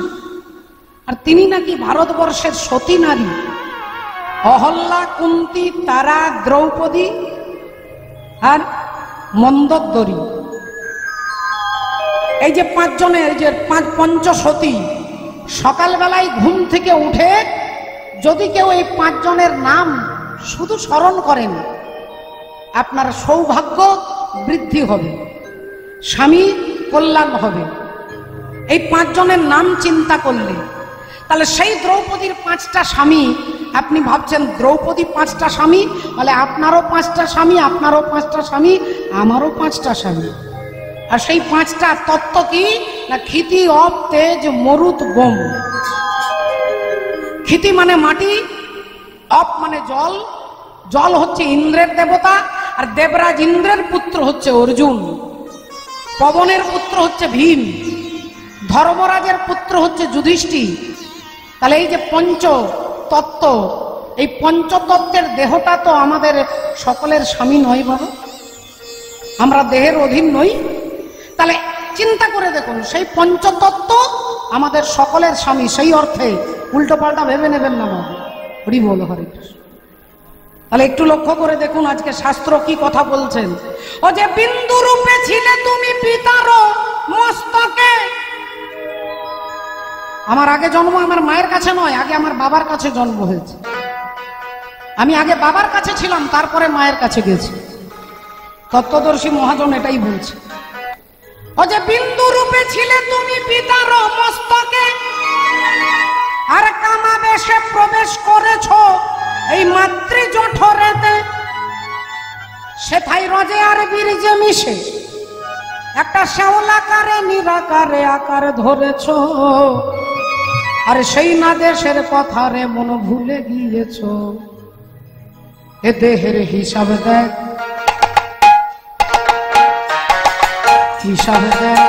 আর তিনি নাকি ভারতবর্ষের সতী নারী। অহল্যা, কুন্তী, তারা, দ্রৌপদী আর মন্দোদরী। এই যে 5 জনের, এই যে 5 পঞ্চসতী, সকালবেলায় ঘুম থেকে উঠে যদি কেউ এই 5 জনের নাম শুধু স্মরণ করেন, আপনার সৌভাগ্য বৃদ্ধি হবে, স্বামী কল্যাণ হবে। এই 5 জনের নাম চিন্তা করলে, তাহলে সেই দ্রৌপদীর 5টা স্বামী, আপনি ভাবছেন দ্রৌপদী 5টা স্বামী, বলে আপনারও 5টা স্বামী, আপনারও 5টা স্বামী, আমারও 5টা স্বামী। আর সেই 5টা তত্ত্ব কি না? ক্ষিতি, অপ, তেজ, মরুত, বোম। ক্ষিতি মানে মাটি, অপ মানে জল, জল হচ্ছে ইন্দ্রের দেবতা, আর দেবরাজ ইন্দ্রের পুত্র হচ্ছে অর্জুন, পবনের পুত্র হচ্ছে ভীম, ধর্মরাজের পুত্র হচ্ছে যুধিষ্ঠির। তাহলে এই যে পঞ্চ তত্ত্ব, এই পঞ্চতত্ত্বের দেহটা তো আমাদের সকলের স্বামী নয় বাবা, আমরা দেহের অধীন নই। তাহলে চিন্তা করে দেখুন, সেই পঞ্চতত্ত্ব আমাদের সকলের স্বামী, সেই অর্থে উল্টো পাল্টা ভেবে নেবেন না বাবা। হরি বল, হরে কৃষ্ণ। তাহলে একটু লক্ষ্য করে দেখুন আজকে শাস্ত্র কি কথা বলছেন। ও যে বিন্দু রূপে ছিলে তুমি পিতার মস্তকে। আমার আগে জন্ম আমার মায়ের কাছে নয়, আগে আমার বাবার কাছে জন্ম হয়েছে। আমি আগে বাবার কাছে ছিলাম, তারপরে মায়ের কাছে গেছি। তত্ত্বদর্শী মহাজন এটাই বলছে। ও যে বিন্দু রূপে ছিলে তুমি পিতার মস্তকে, আর কামাবেশে প্রবেশ করেছ এই মাতৃ জঠরেতে। সেথায় রজে আর বীর্যে মিশে একটা শ্যাওলাকারে নিরাকারে আকার ধরেছ। আর সেই না দেশের কথা রে মন ভুলে গিয়েছ। এ দেহের হিসাব দেখ, হিসাব দেখ,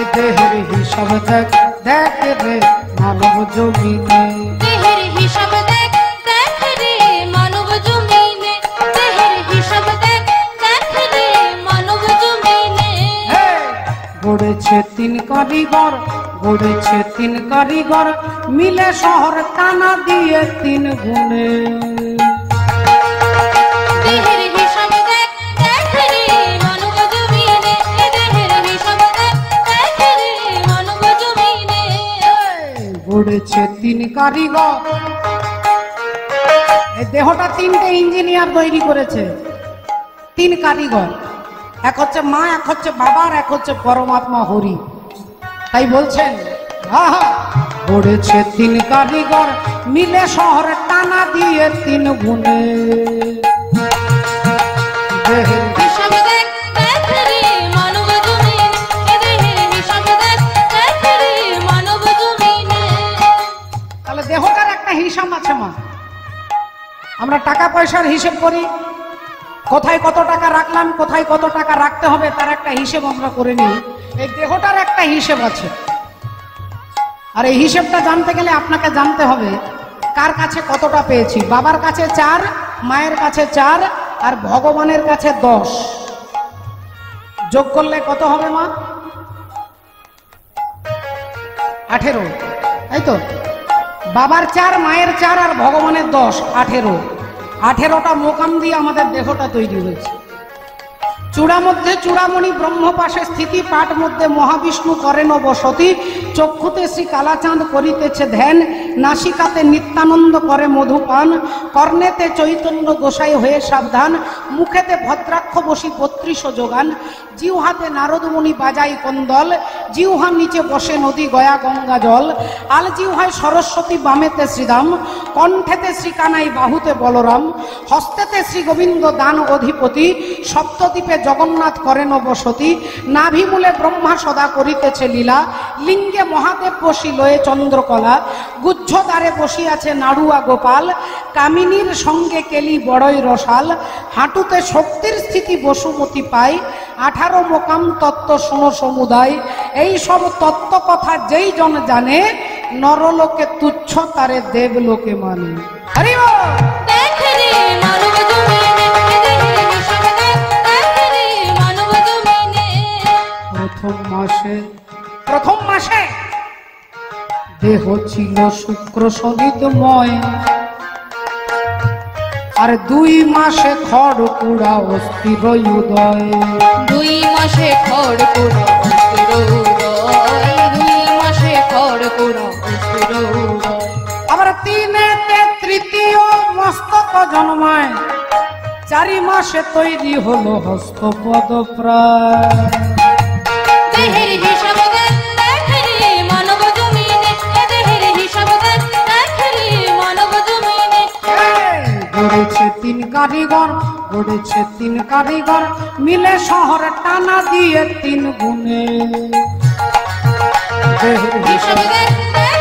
এ দেহের হিসাব দেখ, দেখ রে মানব জমিনে। দেহের হিসাব দেখ, দেখ রে মানব জমিনে। দেহের হিসাব দেখ, দেখ রে মানব জমিনে। গড়েছে তিন কারিগর, গড়েছে তিন কারিগর, মিলে শহর টানা দিয়ে তিন গুণে। দেহের হিসাব দেখ, দেখ রে মানব জমিনে। দেহের হিসাব দেখ, দেখ রে মানব জমিনে। গড়েছে তিন কারিগর। এই দেহটা তিনটে ইঞ্জিনিয়ার তৈরি করেছে, তিন কারিগর। এক হচ্ছে মা, এক হচ্ছে বাবা, আর এক হচ্ছে পরমাত্মা হরি। তাই বলছেন গড়েছে তিন কারিগর, মিলে শহর টানা দিয়ে তিন গুণে। দেহের হিসাব দেখ, দেখ রে মানব জমিনে। দেহের হিসাব দেখ, দেখ রে মানব জমিনে। তাহলে দেহটার একটা হিসাব আছে মা। আমরা টাকা পয়সার হিসেব করি, কোথায় কত টাকা রাখলাম, কোথায় কত টাকা রাখতে হবে, তার একটা হিসেব আমরা করে নিই। এই দেহটার একটা হিসেব আছে। আর এই হিসেবটা জানতে গেলে আপনাকে জানতে হবে কার কাছে কতটা পেয়েছি। বাবার কাছে 4, মায়ের কাছে 4, আর ভগবানের কাছে 10। যোগ করলে কত হবে মা? 18। তাই তো? বাবার 4, মায়ের 4, আর ভগবানের 10, 18। 18টা মোকাম দিয়ে আমাদের দেহটা তৈরি হয়েছে। চূড়া মধ্যে চূড়ামণি ব্রহ্ম পাশে স্থিতি, পাঠ মধ্যে মহাবিষ্ণু করেন বসতি। চক্ষুতে শ্রী কালাচাঁদ করিতেছে ধ্যান, নাসিকাতে নিত্যানন্দ করে মধুপান। কর্ণেতে চৈতন্য গোসাই হয়ে সাবধান, মুখেতে ভদ্রাক্ষ বসি 32 যোগান। জিহ্বাতে নারদমণি বাজাই কন্দল, জিহ্বার নিচে বসে নদী গয়া গঙ্গা জল। আল জিহ্বায় সরস্বতী, বামেতে শ্রীদাম, কণ্ঠেতে শ্রী কানাই, বাহুতে বলরাম। হস্তেতে শ্রী গোবিন্দ দান অধিপতি, সপ্তদ্বীপে জগন্নাথ করেন বসতি। নাভিমূলে ব্রহ্মা সদা করিতেছে লীলা, লিঙ্গে মহাদেব বসি লয়ে চন্দ্রকলা। গুহ্যদ্বারে বসিয়াছে নাড়ুয়া গোপাল, কামিনীর সঙ্গে কেলি বড়ই রসাল। হাঁটুতে শক্তির স্থিতি বসুমতি পাই, 18 মোকাম তত্ত্ব শুনো সমুদায়। এই সব তত্ত্ব কথা যেই জন জানে, নরলোকে তুচ্ছ তারে দেবলোকে মানে। হরি বল। দেখ রে মানব জমিনে। দেহের হিসাব দেখ, দেখ রে মানব জমিনে। প্রথম মাসে দেহ ছিল শুক্র সদিতময়, আর 2 মাসে খড়কুড়া অস্থির উদয়। 2 মাসে খড়কুড়া অস্থির উদয়। 2 মাসে খড়কুড়া অস্থির উদয়। আবার 3-তে তৃতীয় মস্তক জন্মায়, 4 মাসে তৈরি হলো হস্তপদ প্রায়। দেহের হিসাব দেখ, দেখ রে মানব জমিনে। দেহের হিসাব দেখ, দেখ রে মানব জমিনে। গড়েছে 3 কারিগর, গড়েছে 3 কারিগর, মিলে শহর টানা দিয়ে 3 গুণে। দেহের হিসাব দেখ, দেখ